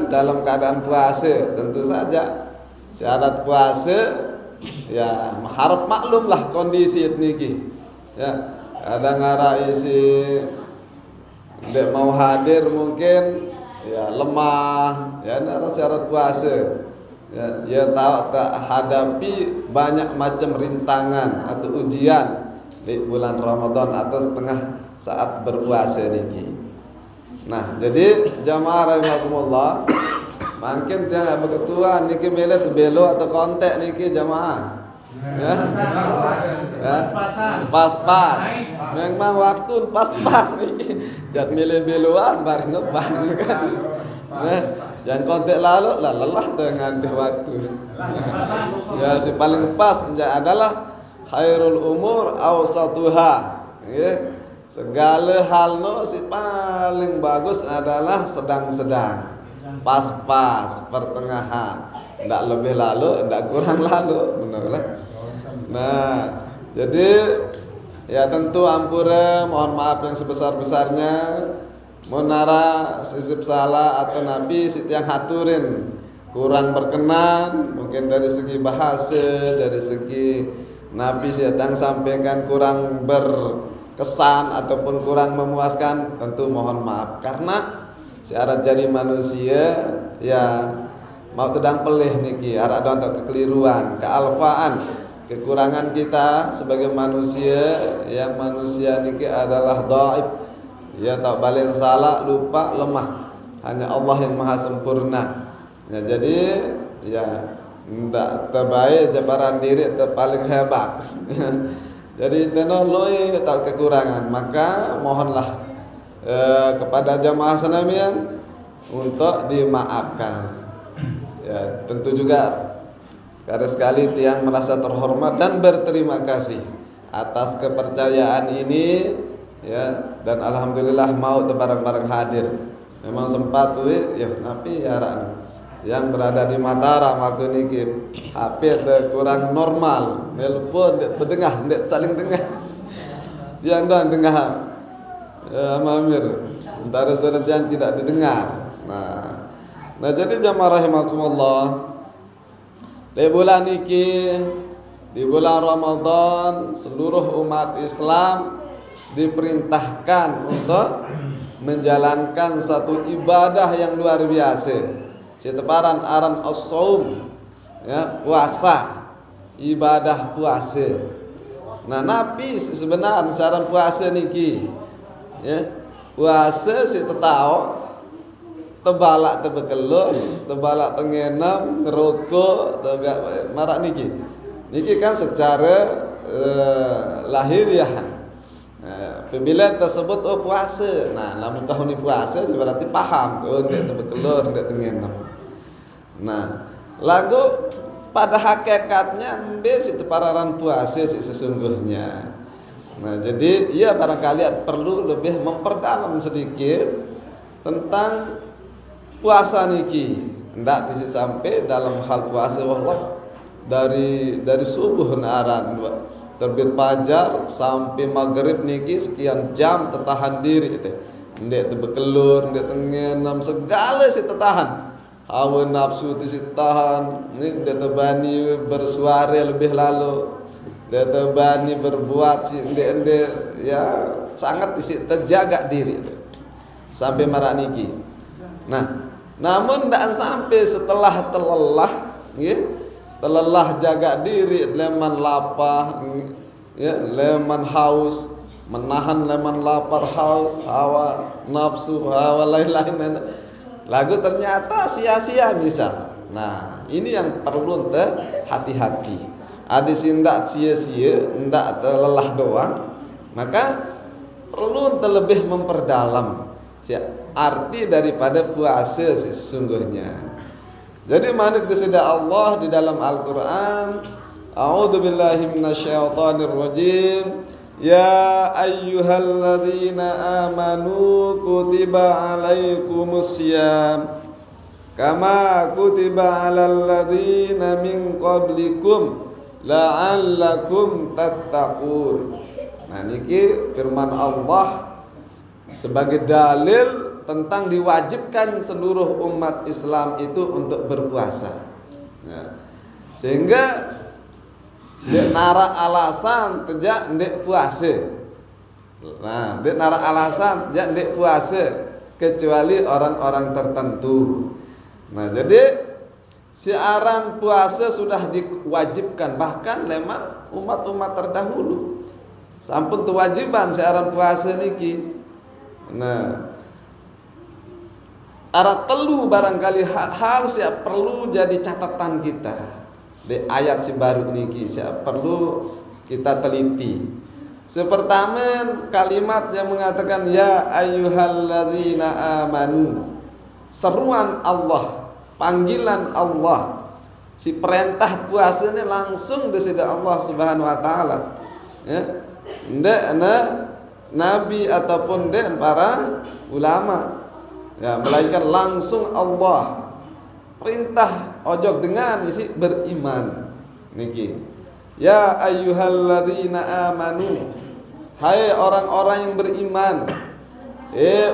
dalam keadaan puasa. Tentu saja syarat puasa ya harap maklumlah kondisi niki. Ya, kadang arah isi tidak mau hadir mungkin ya lemah, ya ada syarat puasa. Ya tahu tak hadapi banyak macam rintangan atau ujian di bulan Ramadan atau setengah saat berpuasa niki. Nah, jadi jamaah rahimakumullah, makin tiang berketua niki bela tu belo atau kontek niki jamaah. Ya. Ya. Pas-pas. Memang waktu pas-pas niki. Jat milih beloan bar ngebang kan. Ya. Jangan kontek lalu lah lelah dengan waktu. Ya, si paling pas adalah khairul umur awsatuha. Ya. Segala hal no si paling bagus adalah sedang-sedang, pas-pas, pertengahan, tidak lebih lalu, tidak kurang lalu, benar. Nah, jadi ya tentu ampura, mohon maaf yang sebesar-besarnya. Monara sisip salah atau nabi sitiang haturin kurang berkenan, mungkin dari segi bahasa, dari segi nabi sitiang sampaikan kurang berkesan ataupun kurang memuaskan, tentu mohon maaf karena syarat jadi manusia ya mau tedang pelih niki arah untuk kekeliruan, kealfaan, kekurangan kita sebagai manusia. Yang manusia niki adalah dhaif. Ya tak balik salah, lupa, lemah. Hanya Allah yang maha sempurna. Ya, jadi ya ndak terbaik jabaran diri terpaling hebat. Jadi tenoloi tak kekurangan, maka mohonlah kepada jamaah senamian untuk dimaafkan. Ya, tentu juga karena sekali tiang merasa terhormat dan berterima kasih atas kepercayaan ini. Ya, dan alhamdulillah mau bareng-bareng hadir. Memang sempat ya tapi ya yang berada di Mataram waktu niki HP kurang normal, nelpon terdengar, ndak saling dengar. Yang dan dengar Amir, antara yang tidak didengar. Nah jadi jamaah rahimakumullah, di bulan niki, di bulan Ramadan seluruh umat Islam diperintahkan untuk menjalankan satu ibadah yang luar biasa. Citeparan aran as-saum, ya, puasa, ibadah puasa. Nah, nabi sebenarnya saran puasa niki, ya, puasa si tetao, tebalak tebekelun, tebalak tengenam, ngerokok, tegak marak niki. Niki kan secara lahiriah. Apabila tersebut puasa, nah namun tahun ini puasa berarti paham tidak terbekelur, tidak tengenam. Nah, lagu pada hakikatnya besi tepararan puasa sih sesungguhnya. Nah, jadi ia barangkali perlu lebih memperdalam sedikit tentang puasa niki. Ndak disi sampai dalam hal puasa wallah dari subuh naran terbit fajar sampai maghrib niki sekian jam tertahan diri itu. Ndek tebekelur, ndek tengenam segala si tertahan. Hawa nafsu si tahan, ni ndek tebani bersuara lebih lalu. Ndek tebani berbuat si ndek ya sangat isi terjaga diri itu. Sampai marah niki. Nah, namun ndak sampai setelah terlelah, nggih. Terlelah jaga diri, leman lapar, ya, leman haus, menahan leman lapar haus, hawa nafsu, hawa lain-lain. Lagu ternyata sia-sia misal. Nah, ini yang perlu hati-hati. Ada sindak sia-sia, ndak terlelah doang, maka perlu lebih memperdalam arti daripada puasa sesungguhnya. Jadi manik disida Allah di dalam Al-Quran, a'udzubillahi minasyaitonir rajim. Ya ayyuhalladzina amanu kutiba alaikumus syiyam kama kutiba alal ladzina min qablikum la'allakum tattaqun. Nah niki firman Allah sebagai dalil tentang diwajibkan seluruh umat Islam itu untuk berpuasa. Ya. Sehingga dek nara alasan tejak ndek puasa. Nah, dek nara alasan tejak ndek puasa kecuali orang-orang tertentu. Nah, jadi siaran puasa sudah diwajibkan bahkan lewat umat-umat terdahulu. Sampun kewajiban siaran puasa niki. Nah, arah telu barangkali hal siap perlu jadi catatan kita di ayat si baru niki siap perlu kita teliti. Sepertama kalimat yang mengatakan ya ayyuhalladzina amanu, seruan Allah, panggilan Allah. Si perintah puasa ini langsung dari Allah Subhanahu wa taala. Ya. Ndek nabi ataupun ndek para ulama. Ya, melainkan langsung Allah perintah ojok dengan isi beriman niki. Ya ayyuhalladzina amanu, hai orang-orang yang beriman,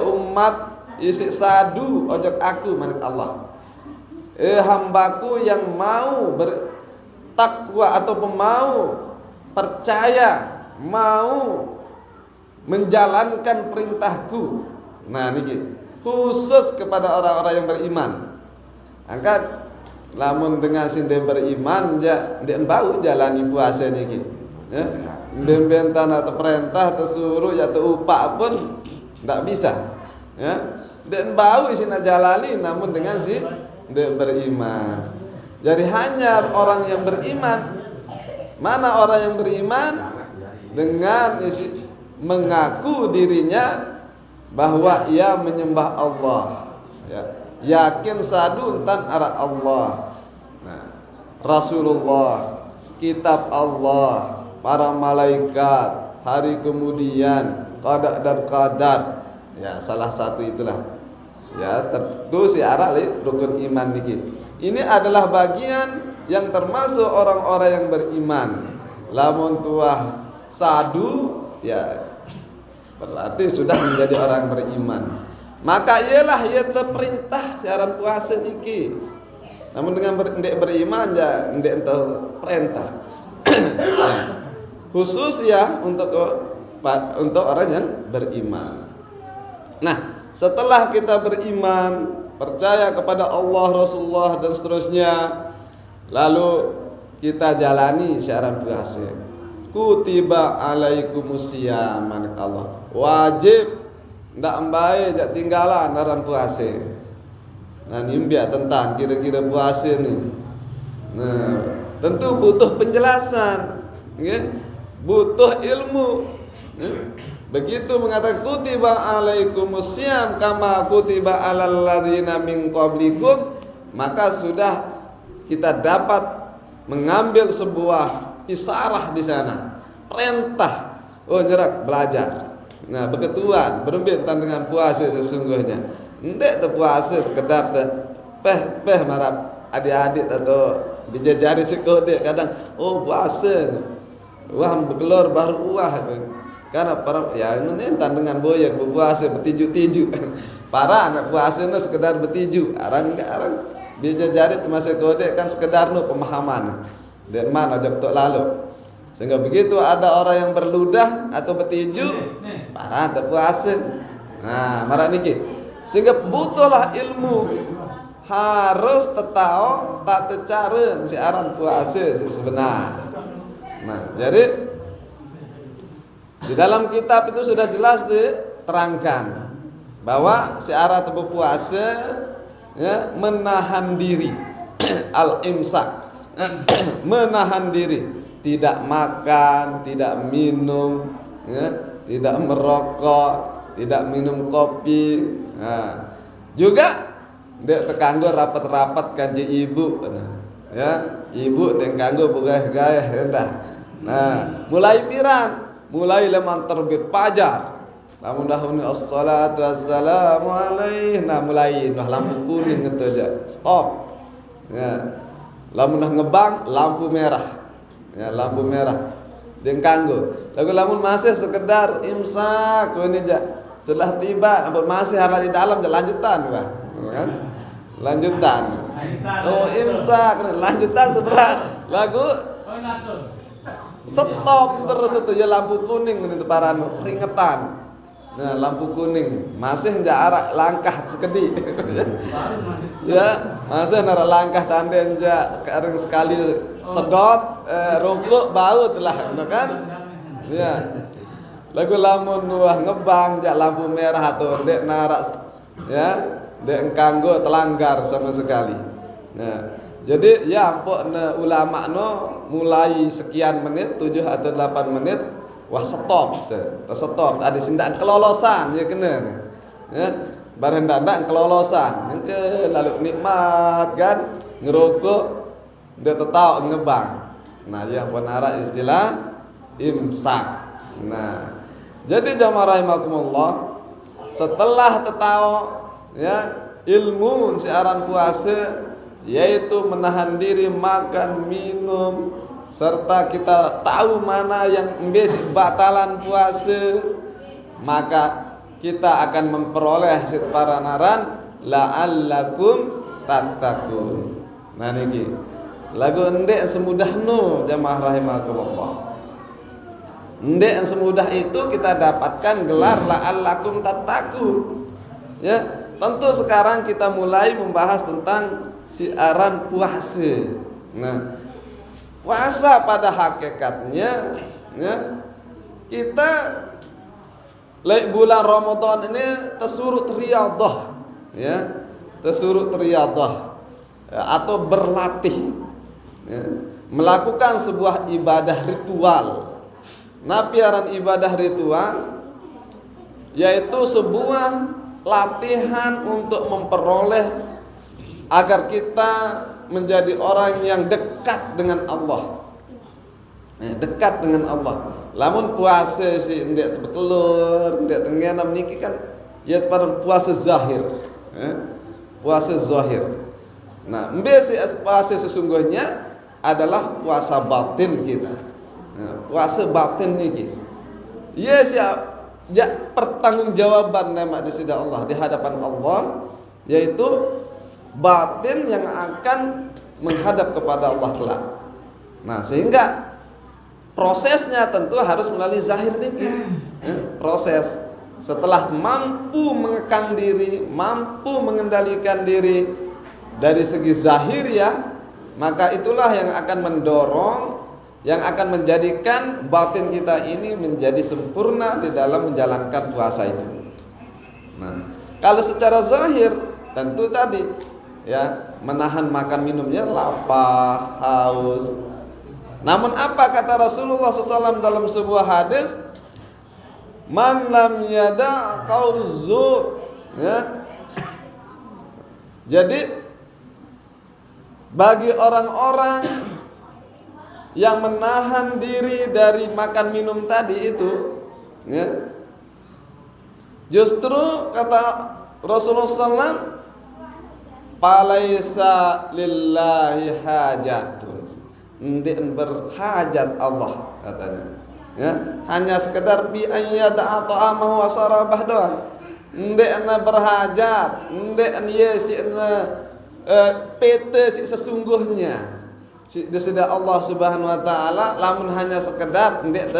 umat isi sadu ojok aku manik Allah. Hambaku yang mau bertakwa ataupun mau percaya, mau menjalankan perintahku. Nah niki khusus kepada orang-orang yang beriman. Angkat lamun dengan sinde beriman ja ndek bau jalani puasa niki. Ya. Bentan atau perintah atau suruh atau upah pun ndak bisa. Ya. Ndek bau isina jalani namun dengan si ndek beriman. Jadi hanya orang yang beriman. Mana orang yang beriman dengan isi mengaku dirinya bahwa ia menyembah Allah, ya, yakin sadu tan arah Allah, nah, Rasulullah, kitab Allah, para malaikat, hari kemudian, qada dan qadar, ya salah satu itulah, ya tentu si arah rukun iman niki. Ini adalah bagian yang termasuk orang-orang yang beriman. Lamun tuah sadu, ya berarti sudah menjadi orang beriman. Maka ialah ia terperintah siaran puasa niki. Namun dengan beriman ya ndek perintah. Khusus ya untuk orang yang beriman. Nah, setelah kita beriman, percaya kepada Allah, Rasulullah dan seterusnya, lalu kita jalani siaran puasa. Kutiba alaikumusiyam manik Allah, wajib ndak ambai jak tinggalan dalam puasa. Nah ini biar tentang kira-kira puasa nih. Nah tentu butuh penjelasan, ya? Butuh ilmu. Ya? Begitu mengatakan kutiba alaikumusiyam kama kutiba alal ladzina min qablikum, maka sudah kita dapat mengambil sebuah isarah di sana, perintah, oh nyerak belajar. Nah berketuan berbincang dengan puasa sesungguhnya. Ndek tu puasa sekedar peh marap adik-adik atau dijajari sekode kadang oh puasa, wah berkelor baru wah. Karena para ya ini dengan boyak berpuasa bertiju-tiju. Para anak puasa itu sekedar bertiju. Arang dijajari masih kode kan sekedar no pemahaman. Dan mana ojok tok lalu. Sehingga begitu ada orang yang berludah atau bertiju, parah tak puasa. Nah, marah niki. Sehingga butuhlah ilmu. Harus tetau tak tercara si aran puasa sebenar. Nah, jadi di dalam kitab itu sudah jelas diterangkan bahwa si aran berpuasa ya, menahan diri al-imsak. Menahan diri, tidak makan, tidak minum, ya, tidak merokok, tidak minum kopi. Nah, juga dek tekanggo rapat-rapat kanji ibu, ya, ibu tekanggo bugah-gah hendah. Nah, mulai piran, mulai leman terbit fajar. Namun dahulu assalatu wassalamu alaihi. Nah, mulai dah lampu kuning gitu aja, stop. Ya. Lamun dah ngebang lampu merah, ya lampu merah, dengkanggo. Lagu lamun masih sekedar imsak, ini aja Setelah tiba masih ada di dalam lanjutan Pak. Kan? Lanjutan. Oh, imsak, lanjutan seberat. Lagu stop terus itu ya lampu kuning itu para peringatan. Nah, lampu kuning masih jarak langkah sekedi. Ya, masih nara langkah tanden kadang sekali sedot rokok baut lah kan. Ya. Lagu lamun wah ngebang jak lampu merah atau dek narak ya, dek kanggo telanggar sama sekali. Nah, jadi ya ampok ulama mulai sekian menit 7 atau 8 menit wah stop stop ada sindak kelolosan ya kena ya bareng dandak kelolosan ke lalu nikmat kan ngerokok dia tetap ngebang. Nah yang penara istilah imsak. Nah jadi jamaah rahimakumullah setelah tetau ya ilmu siaran puasa yaitu menahan diri makan minum serta kita tahu mana yang basic batalan puasa, maka kita akan memperoleh paranaran la'allakum tattaqun. Nah niki lagu endek semudah jamaah rahimakumullah. Endek semudah itu kita dapatkan gelar la'allakum tattaqun. Ya, tentu sekarang kita mulai membahas tentang siaran puasa. Nah, puasa pada hakikatnya ya, kita bulan Ramadan ini tersuruh riyadhah ya, tersuruh riyadhah ya, atau berlatih ya, melakukan sebuah ibadah ritual. Nah, piaran ibadah ritual yaitu sebuah latihan untuk memperoleh agar kita menjadi orang yang dekat dengan Allah. Dekat dengan Allah. Lamun puasa si ndek bekelur, ndek tengenam niki kan ya pada puasa zahir. Puasa zahir. Nah, mbesi puasa sesungguhnya adalah puasa batin kita. Puasa batin niki. Yes ya pertanggungjawaban nama di sisi Allah di hadapan Allah yaitu batin yang akan menghadap kepada Allah kelak. Nah, sehingga prosesnya tentu harus melalui zahir niki. Proses setelah mampu mengekang diri, mampu mengendalikan diri dari segi zahir ya, maka itulah yang akan mendorong, yang akan menjadikan batin kita ini menjadi sempurna di dalam menjalankan puasa itu. Nah, kalau secara zahir tentu tadi ya menahan makan minumnya lapar, haus. Namun apa kata Rasulullah SAW dalam sebuah hadis? Man lam yada' qauluz zur ya. Jadi bagi orang-orang yang menahan diri dari makan minum tadi itu ya, justru kata Rasulullah SAW palaisa lillahi hajatun, ndik berhajat Allah katanya ya, hanya sekedar bi ayyada ta'amahu wa sarabah doang, ndik berhajat, ndik si PT si sesungguhnya si desida Allah Subhanahu wa taala, lamun hanya sekedar ndik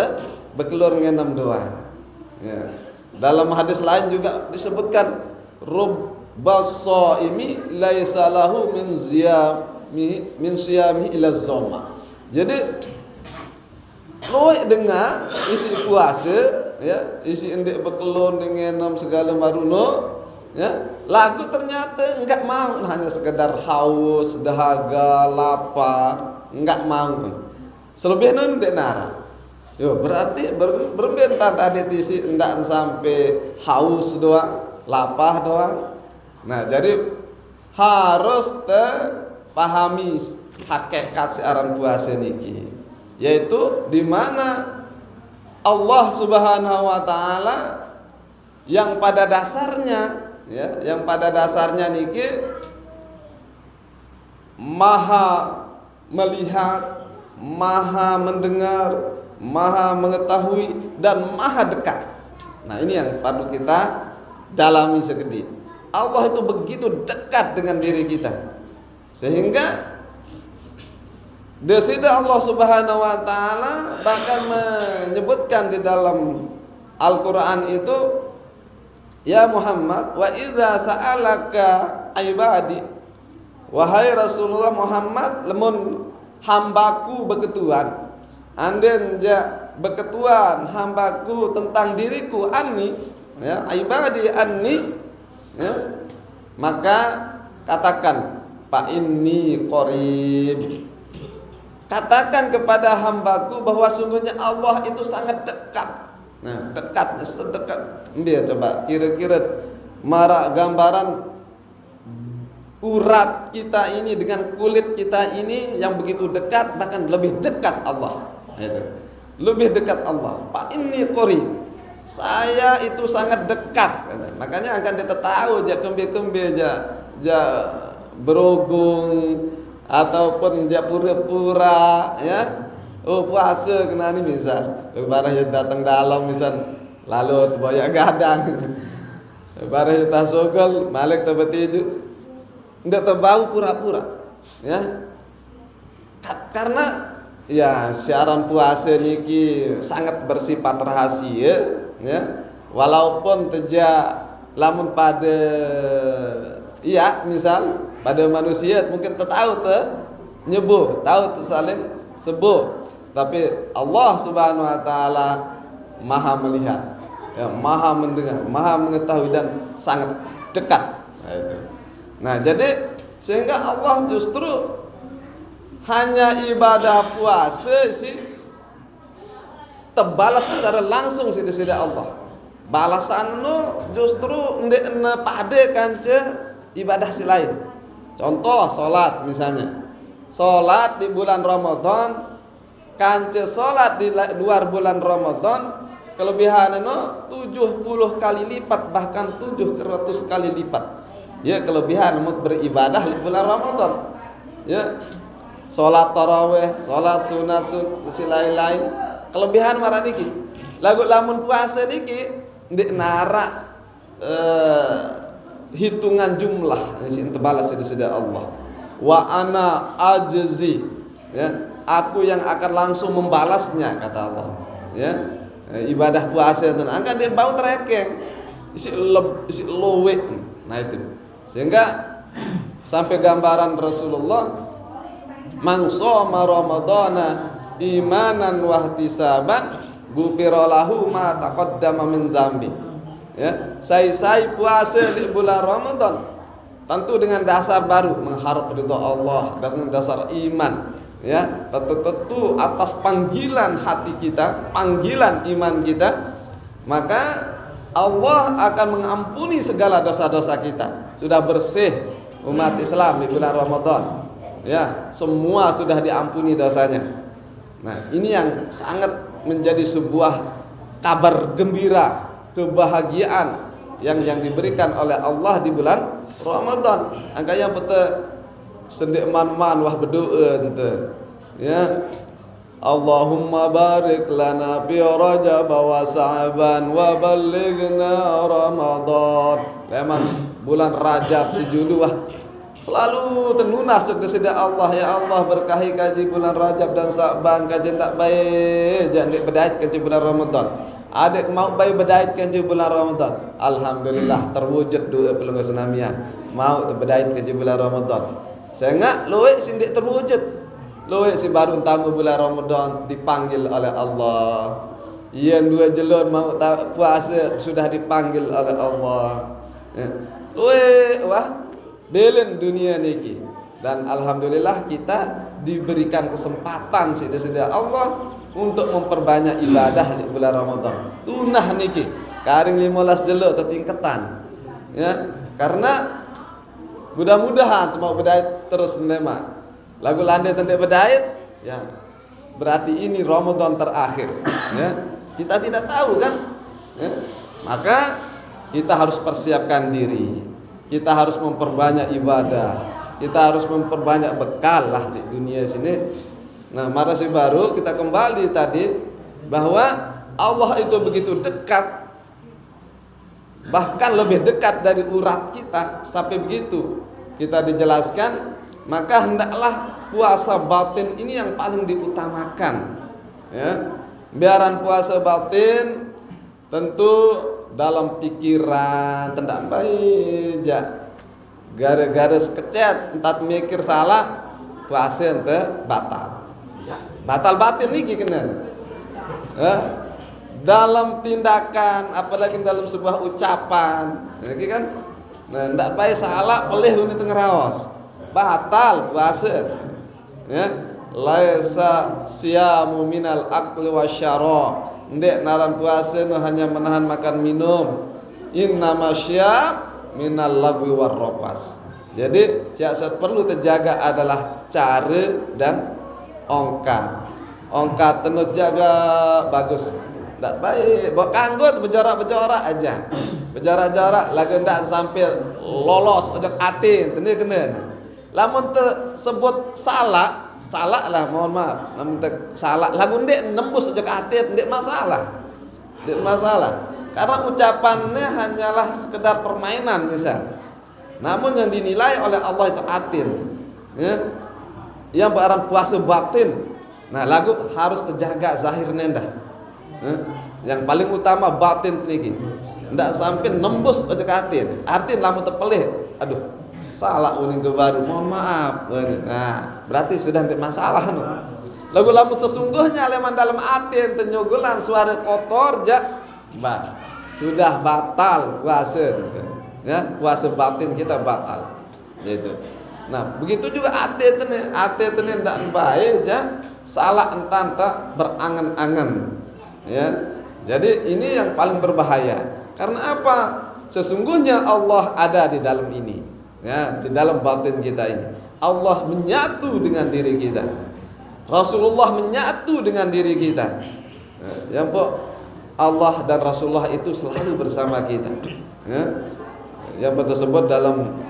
bekelur ngenam doang ya. Dalam hadis lain juga disebutkan Bassaimi laisa lahu min siyami ila zoma. Jadi luwih dengar isi puasa ya, isi endek bekelon dengan enam segala maruno ya, lagu ternyata enggak mau, hanya sekedar haus, dahaga, lapar, enggak mau. Selebihnya ndek nara. Yo berarti berbentar tadi isi enggak sampai haus doang, lapar doang. Nah, jadi harus terpahami hakikat siaran puasa niki, yaitu di mana Allah Subhanahu wa taala yang pada dasarnya ya, yang pada dasarnya niki maha melihat, maha mendengar, maha mengetahui dan maha dekat. Nah, ini yang perlu kita dalami sekedip. Allah itu begitu dekat dengan diri kita, sehingga desida Allah Subhanahu wa taala bahkan menyebutkan di dalam Al-Qur'an itu, ya Muhammad, wa idza sa'alaka ibadi, wahai Rasulullah Muhammad, lemun hambaku beketuan, anden ja beketuan hambaku tentang diriku, anni, ya, ibadi anni, ya, maka katakan fa inni qarib. Katakan kepada hambaku bahwa sungguhnya Allah itu sangat dekat. Nah, dekat, sedekat. Dia coba kira-kira marak gambaran urat kita ini dengan kulit kita ini yang begitu dekat, bahkan lebih dekat Allah. Itu. Lebih dekat Allah. Pak ini qarib. Saya itu sangat dekat. Makanya akan kita tahu ja kembe-kembe ja berogung ataupun ja pura-pura, ya. Oh, puasa kena ni misal. Barang yang datang dalam misal lalu boyak gadang. Barang yang tak sogol malik tak bertiju. Ndak terbau pura-pura. Ya. Karena ya siaran puasa niki sangat bersifat rahasia, ya. Walaupun teja lamun pada iya misal pada manusia mungkin tahu nyebuh, tahu saling sebuh. Tapi Allah Subhanahu wa taala Maha melihat, ya, Maha mendengar, Maha mengetahui dan sangat dekat. Nah, jadi sehingga Allah justru hanya ibadah puasa sih terbalas secara langsung sih dari Allah. Balasan nu justru ndek pade kance ibadah si lain. Contoh salat misalnya. Salat di bulan Ramadan kance salat di luar bulan Ramadan kelebihannya 70 kali lipat, bahkan 700 kali lipat. Ya, kelebihan beribadah di bulan Ramadan. Ya. Salat tarawih, salat sunat si lain-lain. Kelebihan marah niki. Lagu lamun puasa niki ndik nara hitungan jumlah sing tebalas sedaya Allah. Wa ana ajzi, ya. Aku yang akan langsung membalasnya, kata Allah, ya. Ibadah puasa itu akan dia bau terekeng isi lowe. Nah itu sehingga sampai gambaran Rasulullah, man shoma ramadhana imanan wa ihtisaban ghufira lahu ma taqaddama min dzambi. Ya, saya puasa di bulan Ramadan tentu dengan dasar baru mengharap ridha Allah, dengan dasar iman. Ya, tentu atas panggilan hati kita, panggilan iman kita, maka Allah akan mengampuni segala dosa-dosa kita. Sudah bersih umat Islam di bulan Ramadan. Ya, semua sudah diampuni dosanya. Nah, ini yang sangat menjadi sebuah kabar gembira, kebahagiaan yang diberikan oleh Allah di bulan Ramadan. Angka yang betul sendik man-man wah berdoa ente. Ya. Allahumma barik lana fi Rajab wa Sa'ban wa ballighna Ramadan. Memang bulan Rajab sejulu wah selalu tenunas cuk desida Allah, ya Allah berkahi kaji bulan Rajab dan Sa'ban kaji tak baik jangan bedait kaji bulan Ramadan. Adik mau baik bedait kaji bulan Ramadan. Alhamdulillah terwujud doa pelunggu senamia. Mau bedait kaji bulan Ramadan. Sehingga luwek sindik terwujud. Luwek si baru tamu bulan Ramadan dipanggil oleh Allah. Yang dua jelon mau puasa sudah dipanggil oleh Allah. Ya. Luwek wah belen dunia niki. Dan alhamdulillah kita diberikan kesempatan sida Allah untuk memperbanyak ibadah di bulan Ramadan. Tunah niki karing 15 jelo tetingketan. Ya, karena mudah-mudahan mau bedait terus nema. Lagu landai tentang bedait, ya berarti ini Ramadan terakhir. Ya, kita tidak tahu kan. Ya, maka kita harus persiapkan diri. Kita harus memperbanyak ibadah. Kita harus memperbanyak bekal lah di dunia sini. Nah, marasi baru kita kembali tadi bahwa Allah itu begitu dekat bahkan lebih dekat dari urat kita. Sampai begitu kita dijelaskan, maka hendaklah puasa batin ini yang paling diutamakan, ya. Biaran puasa batin tentu dalam pikiran tidak baik ja. Gara-gara sekecet entat mikir salah, puasa ente batal. Batal batin nih kena. Dalam tindakan, apalagi dalam sebuah ucapan, lagi kan? Nah, ndak baik salah, pelih ini tengah rawas, batal puasa. Ya, laisa siyamu minal akli wasyara. Ndek naran puasa no hanya menahan makan minum. Innama syam minal lagwi warropas. Jadi yang perlu terjaga adalah cara dan ongkat. Ongkat tenut jaga bagus. Tak baik, buat kanggut berjarak-berjarak aja. Berjarak-jarak lagi ndak sampai lolos ojok atin, tene kena. Lamun tersebut salah lah, mohon maaf. Lamun salah lagu ndek nembus ojok atin, ndek masalah. Ndek masalah. Karena ucapannya hanyalah sekedar permainan misal. Namun yang dinilai oleh Allah itu atin. Ya. Yang barang puasa batin. Nah, lagu harus terjaga zahirnya dah. Yang paling utama batin niki. Ndak sampai nembus ojek atin. Artin lamun terpelih, aduh, salah uning ke baru, mohon maaf. Nah, berarti sudah ada masalah no. Lagu lamun sesungguhnya leman dalam atin tenyogolan suara kotor ja, sudah batal puasa. Ya, puasa batin kita batal. Gitu. Nah, begitu juga atin ndak baik ja, salah entan tak berangan-angan. Ya, jadi ini yang paling berbahaya. Karena apa? Sesungguhnya Allah ada di dalam ini, ya, di dalam batin kita ini. Allah menyatu dengan diri kita. Rasulullah menyatu dengan diri kita. Ya, Allah dan Rasulullah itu selalu bersama kita. Ya, yang tersebut dalam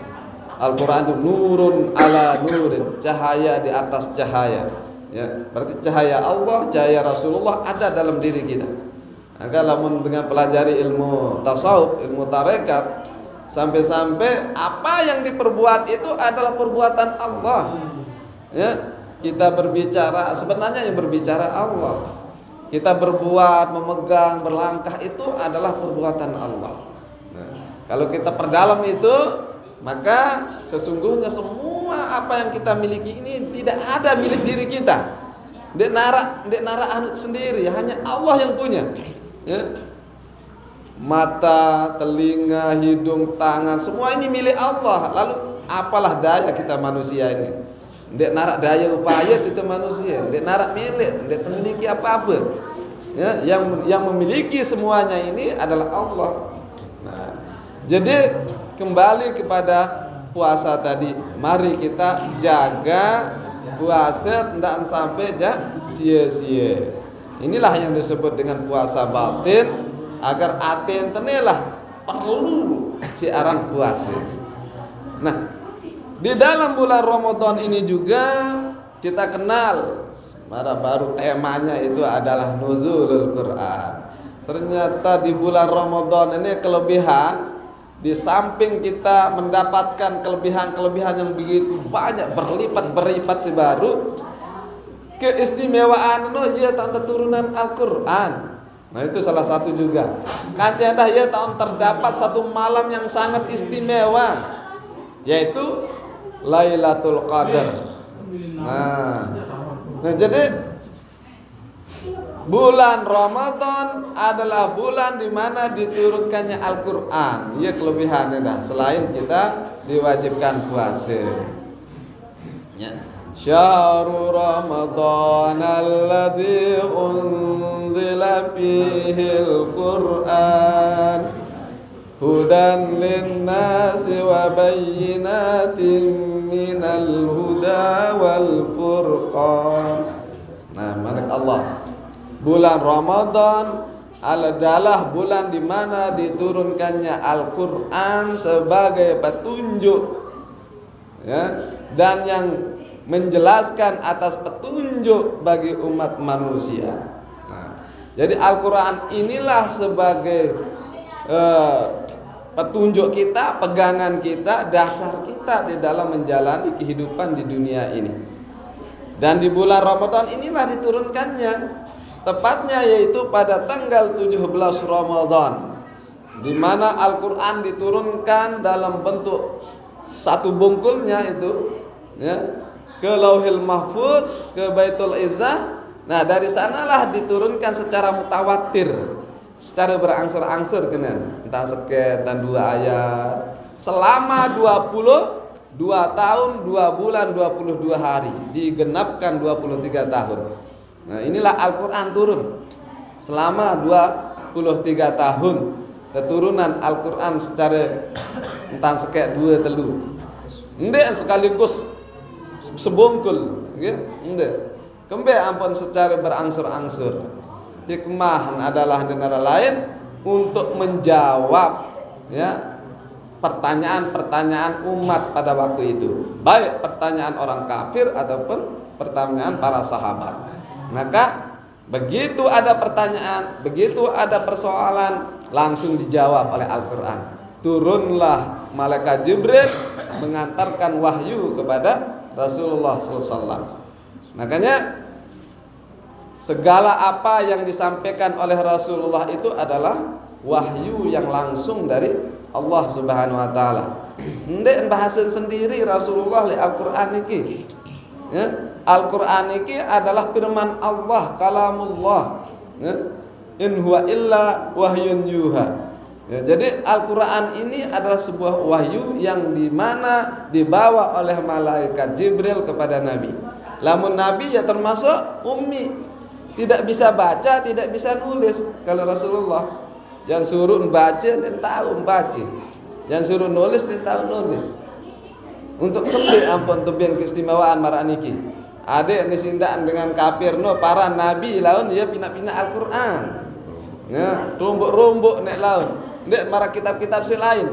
Al-Quran itu nurun ala nurin, cahaya di atas cahaya. Ya, berarti cahaya Allah, cahaya Rasulullah ada dalam diri kita. Agar lamun dengan pelajari ilmu tasawuf, ilmu tarekat, sampai-sampai apa yang diperbuat itu adalah perbuatan Allah. Ya, kita berbicara sebenarnya yang berbicara Allah. Kita berbuat, memegang, berlangkah itu adalah perbuatan Allah. Nah, kalau kita perdalam itu, maka sesungguhnya semua apa yang kita miliki ini tidak ada milik diri kita. Dek nara anut sendiri, hanya Allah yang punya. Ya. Mata, telinga, hidung, tangan, semua ini milik Allah. Lalu apalah daya kita manusia ini? Dek nara daya upaya itu manusia. Dek nara milik, dek memiliki apa-apa. Ya, yang memiliki semuanya ini adalah Allah. Nah, jadi kembali kepada puasa tadi, mari kita jaga puasa tidak sampai sia-sia. Inilah yang disebut dengan puasa batin, agar aten tenelah perlu siaran puasa. Nah, di dalam bulan Ramadan ini juga kita kenal, baru temanya itu adalah nuzulul Quran. Ternyata di bulan Ramadan ini kelebihan, di samping kita mendapatkan kelebihan-kelebihan yang begitu banyak, berlipat sih baru, keistimewaan ya tahun turunan Al-Quran. Nah, itu salah satu juga. Kancedah ya tahun terdapat satu malam yang sangat istimewa, yaitu Lailatul Qadar. Nah, jadi bulan Ramadan adalah bulan di mana diturunkannya Al-Quran. Ya, kelebihannya dah. Selain kita diwajibkan puasa. Ya. Syahrul Ramadan alladzi unzila fihil Qur'an hudan linnasi wa bayyinatin minal huda wal furqan. Nah, manik Allah. Bulan Ramadan adalah bulan di mana diturunkannya Al-Quran sebagai petunjuk, ya, dan yang menjelaskan atas petunjuk bagi umat manusia. Nah, jadi Al-Quran inilah sebagai petunjuk kita, pegangan kita, dasar kita di dalam menjalani kehidupan di dunia ini. Dan di bulan Ramadan inilah diturunkannya, tepatnya yaitu pada tanggal 17 Ramadan, di mana Al-Quran diturunkan dalam bentuk satu bungkulnya itu, ya, ke Lauhil Mahfuz, ke Baitul Izzah. Nah, dari sanalah diturunkan secara mutawatir, secara berangsur-angsur kena, entah seket dan 2 ayat selama 22 tahun 2 bulan 22 hari, digenapkan 23 tahun. Nah, inilah Al-Quran turun selama 23 tahun, keturunan Al-Quran secara entah seket 2 telu. Ndek sekaligus sebungkul, gitu. Ndek. Kembe ampun secara berangsur-angsur. Hikmah adalah negara lain untuk menjawab, ya, pertanyaan-pertanyaan umat pada waktu itu, baik pertanyaan orang kafir ataupun pertanyaan para sahabat. Maka begitu ada pertanyaan, begitu ada persoalan, langsung dijawab oleh Al-Quran. Turunlah malaikat Jibril mengantarkan wahyu kepada Rasulullah SAW. Makanya segala apa yang disampaikan oleh Rasulullah itu adalah wahyu yang langsung dari Allah Subhanahu wa taala. Ndek bahasan sendiri Rasulullah li Al-Qur'an iki. Ya, Al-Qur'an iki adalah firman Allah, kalamullah. Ya. In huwa illa wahyun yuha. Ya, jadi Al-Quran ini adalah sebuah wahyu yang dimana dibawa oleh malaikat Jibril kepada Nabi. Lamun Nabi ya termasuk ummi, tidak bisa baca, tidak bisa nulis. Kalau Rasulullah yang suruh baca dan tahu baca, yang suruh nulis dan tahu nulis. Untuk kembali ampun tubian keistimewaan maraniki. Adik nisindaan dengan kafir no para nabi laun dia pina-pina Al-Quran. Ya, rumbuk-rumbuk nek laun. Ndek mara kitab-kitab si lain.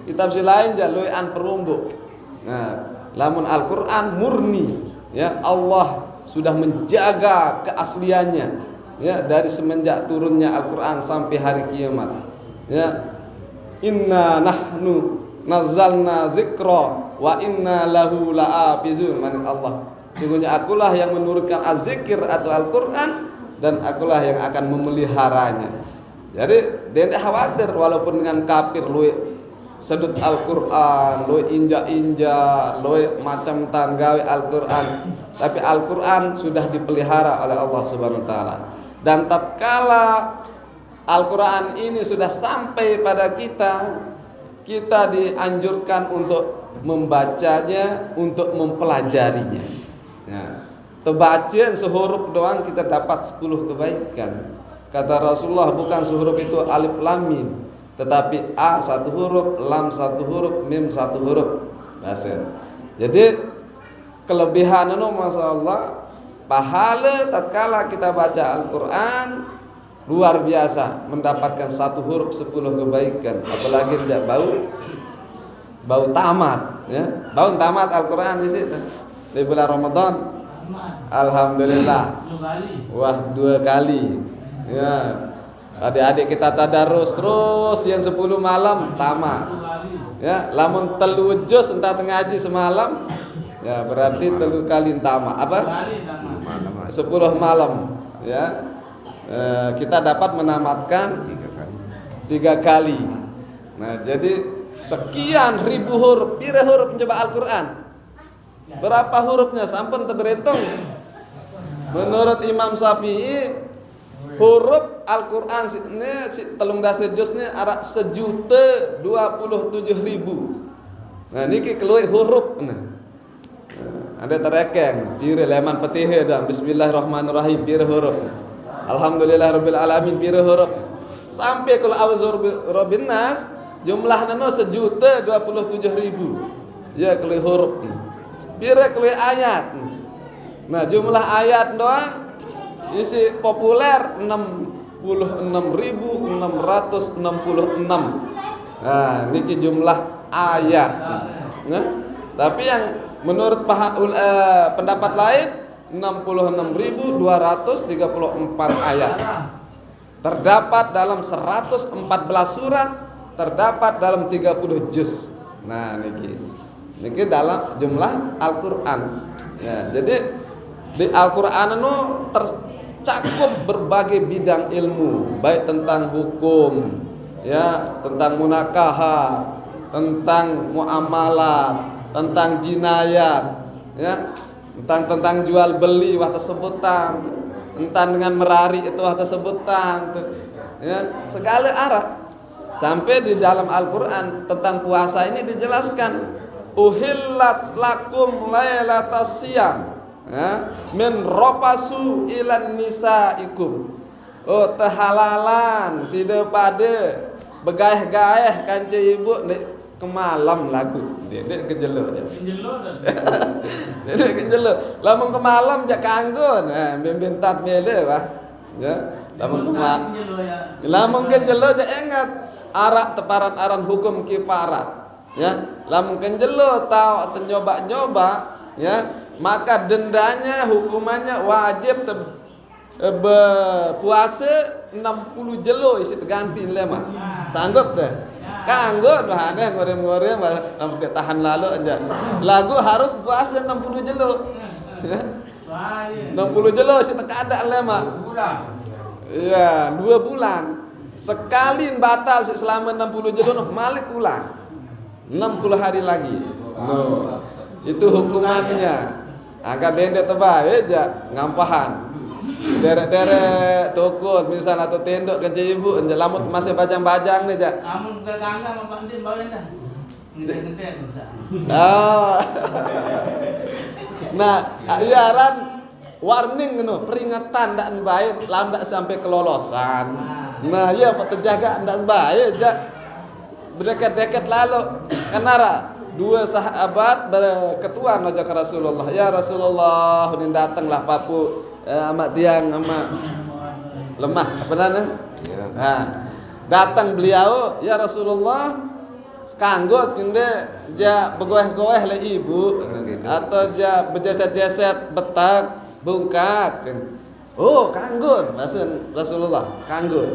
Kitab si lain jaluan perumbuk. Nah, lamun Al-Quran murni, ya, Allah sudah menjaga keasliannya, ya, dari semenjak turunnya Al-Quran sampai hari kiamat. Ya, inna nahnu nazzalna zikra wa inna lahu la'afizun. Manik Allah, sungguhnya akulah yang menurunkan az-zikir atau Al-Quran, dan akulah yang akan memeliharanya. Jadi tidak khawatir walaupun dengan kafir lu sedut Al-Quran, lu injak-injak, lu macam tanggawi Al-Quran, tapi Al-Quran sudah dipelihara oleh Allah Subhanahu wa taala. Dan tatkala Al-Quran ini sudah sampai pada kita, kita dianjurkan untuk membacanya, untuk mempelajarinya. Ya. Tebacaan sehuruf doang kita dapat 10 kebaikan. Kata Rasulullah, bukan sehuruf itu alif lam mim, tetapi a 1 huruf, lam 1 huruf, mim 1 huruf. Bahasa. Jadi kelebihan itu masyaallah, pahala tatkala kita baca Al-Quran luar biasa, mendapatkan 1 huruf 10 kebaikan. Apalagi tidak bau tamat, ya. Bau tamat Al-Quran di situ. Di bulan Ramadan alhamdulillah. Wah, 2 kali. Ya. Adik-adik kita tadarus terus yang 10 malam tamat. Ya, lamun telu juz entah ngaji semalam, ya berarti 3 kali tamat. Apa? 10 malam, ya. Kita dapat menamatkan 3 kali. Nah, jadi sekian ribu huruf, pira huruf mencoba Al-Quran. Berapa hurufnya? Sampun terberhitung. Menurut Imam Syafi'i, huruf Al-Quran ini telung dasa juz ini ada 1.027.000. Nah, niki keluar huruf. Nah, ada terekeng pira leman petihe dan bismillahirrahmanirrahim pira huruf. Alhamdulillahirabbil alamin pira huruf. Sampai kalau auzur rabbin nas jumlahna 1.027.000. Ya keluar huruf. Pira keluar ayat. Nah, jumlah ayat doang isi populer 66.666. Nah, niki jumlah ayat. Nah, tapi yang menurut pendapat lain 66.234 ayat. Terdapat dalam 114 surat terdapat dalam 30 juz. Nah niki dalam jumlah Al-Qur'an. Ya, jadi di Al-Qur'an itu tercakup berbagai bidang ilmu, baik tentang hukum, ya, tentang munakahat, tentang muamalat, tentang jinayat, ya, tentang jual beli wah tesebutan, tentang dengan merari itu wah tesebutan, ya, segala arah. Sampai di dalam Al-Qur'an tentang puasa ini dijelaskan, uhillat lakum lailatas siyam, ya, min rafasu ilan nisaikum. Oh, tehalalan sida pada begaih-gaih kance ibu nek kemalam lagu. Dek kejelo aja. Dek kejelo. Lamun kemalam jak kanggo, nah bimbing tat mele wah. Ya, lamun kemalam. Lamun kejelo jak ingat arak teparan aran hukum kifarat. Ya, lamun kejelo tau nyoba-nyoba, ya, maka dendanya hukumannya wajib puasa 60 jelo isi terganti lema. Sanggup deh. Kanggo bahane ngorem-ngorem sampai tahan lalu aja. Lagu harus puasa 60 jelo. 60 jelo isi tekada lema. Iya, 2 bulan. Sekali batal selama 60 jelo malik ulang. 60 hari lagi. No. Itu hukumannya. Agak dendek tebal aja ngampahan. Derek-derek tokon misal atau tendok ke ibu enjak lamut masih bajang-bajang nih jak. Amun ke tangga mampak ndin bawen dah. Ngenten-ngenten bisa. Oh. Nah, iaran warning ngono, peringatan ndak baik, lam ndak sampai kelolosan. Nah, iya pak terjaga ndak baik jak. Berdekat-dekat lalu kenara 2 sahabat berketuan aja ke Rasulullah. Ya Rasulullah, ini datanglah papu amat tiang amat lemah apa namanya? Nah, datang beliau, ya Rasulullah, sekanggot kinde ja begoeh-goeh le ibu atau ja bejeset-jeset betak bungkak. Oh, kanggut bahasa Rasulullah, kanggut.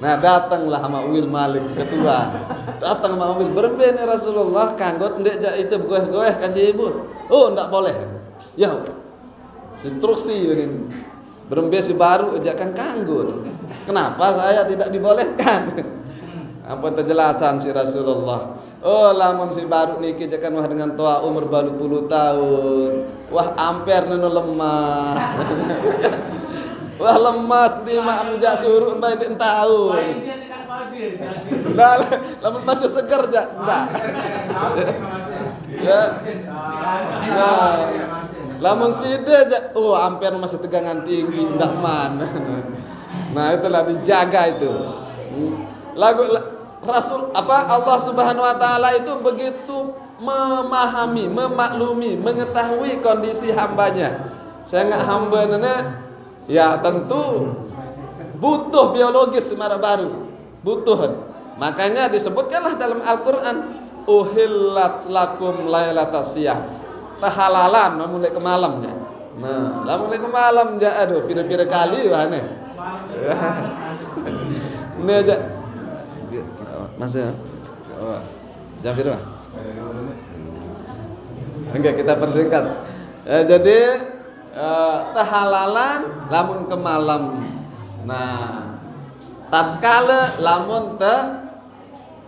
Nah, datanglah sama Wil Malik ketua. Datang sama Wil berben Rasulullah, kanggut ndek ja itu begoeh-goeh kanji ibu. Oh, ndak boleh. Ya, instruksi ini berembe si baru ajakan kanggut. Kenapa saya tidak dibolehkan? Apa penjelasan si Rasulullah? Oh, lamun si baru niki ajakan wah dengan tua umur baru 10 tahun. Wah, amper nenu lemah. Wah, lemas di mak menjak suruh mbak dik tahu. Lah, lamun masih segar jak. Enggak. Ya. Nah, lamun sida aja, oh hampir masih tegangan tinggi, ndak man. Nah, itulah dijaga itu. Lagu Rasul apa Allah Subhanahu wa taala itu begitu memahami, memaklumi, mengetahui kondisi hambanya. Saya hamba nana ya tentu butuh biologis semara baru. Butuh. Makanya disebutkanlah dalam Al-Qur'an uhillat lakum lailatas siyam. Tahalalan mulai ke malam ja. Nah, lah mulai ke malam ja aduh pira-pira kali wahane. Ini aja. Masih. Oh. Jam pira? Enggak, kita persingkat. Jadi tahalalan lamun ke malam. Nah, tatkala lamun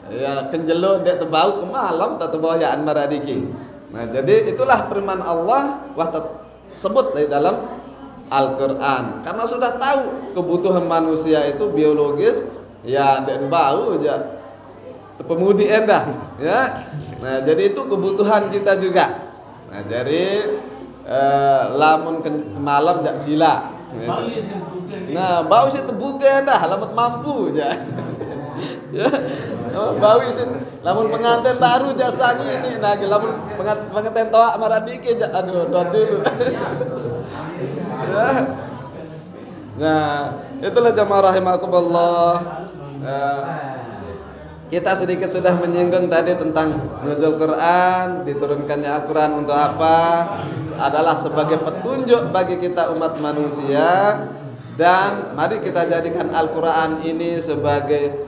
ya kenjelo dek tebau ke malam tak tebawayaan maradiki. Nah, jadi itulah firman Allah sebut di dalam Al-Qur'an. Karena sudah tahu kebutuhan manusia itu biologis, ya dan bau aja. Pemudi endah, ya. Nah, jadi itu kebutuhan kita juga. Nah, jadi lamun ke malam jak sila. Nah, bau sih terbuka dah, lamun mampu aja. Ya, bau sih, lamun pengantin baru jasa ini, nah, lamun pengantin toa maradike, aduh, dot dulu. Ya. Nah, itulah jamaah rahimakumullah. Kita sedikit sudah menyinggung tadi tentang nuzul Quran, diturunkannya Al-Quran untuk apa? Adalah sebagai petunjuk bagi kita umat manusia. Dan mari kita jadikan Al-Quran ini sebagai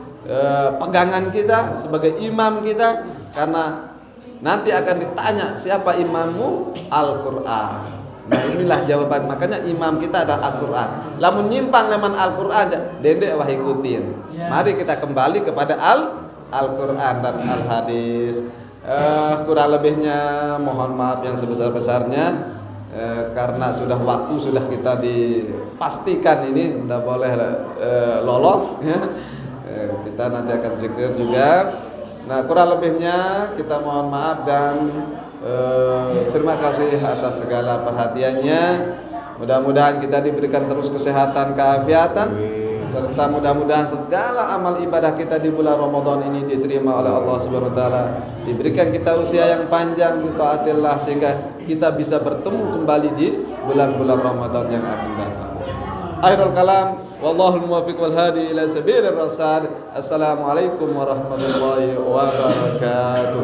pegangan kita, sebagai imam kita, karena nanti akan ditanya siapa imammu? Al-Quran. Nah inilah jawaban, makanya imam kita adalah Al-Quran. Lamun nyimpang leman Al-Quran, dendek wah ikutin. Mari kita kembali kepada Al-Quran dan Al-Hadis. Kurang lebihnya mohon maaf yang sebesar-besarnya, karena sudah waktu sudah kita dipastikan ini tidak boleh lolos ya. Kita nanti akan zikir juga. Nah kurang lebihnya kita mohon maaf dan terima kasih atas segala perhatiannya. Mudah-mudahan kita diberikan terus kesehatan, keafiatan, serta mudah-mudahan segala amal ibadah kita di bulan Ramadan ini diterima oleh Allah Subhanahu wa taala. Diberikan kita usia yang panjang di taatillah sehingga kita bisa bertemu kembali di bulan-bulan Ramadan yang akan datang. Akhirul kalam, wallahul muwaffiq wal hadi ila sabilir rasyad. Assalamualaikum warahmatullahi wabarakatuh.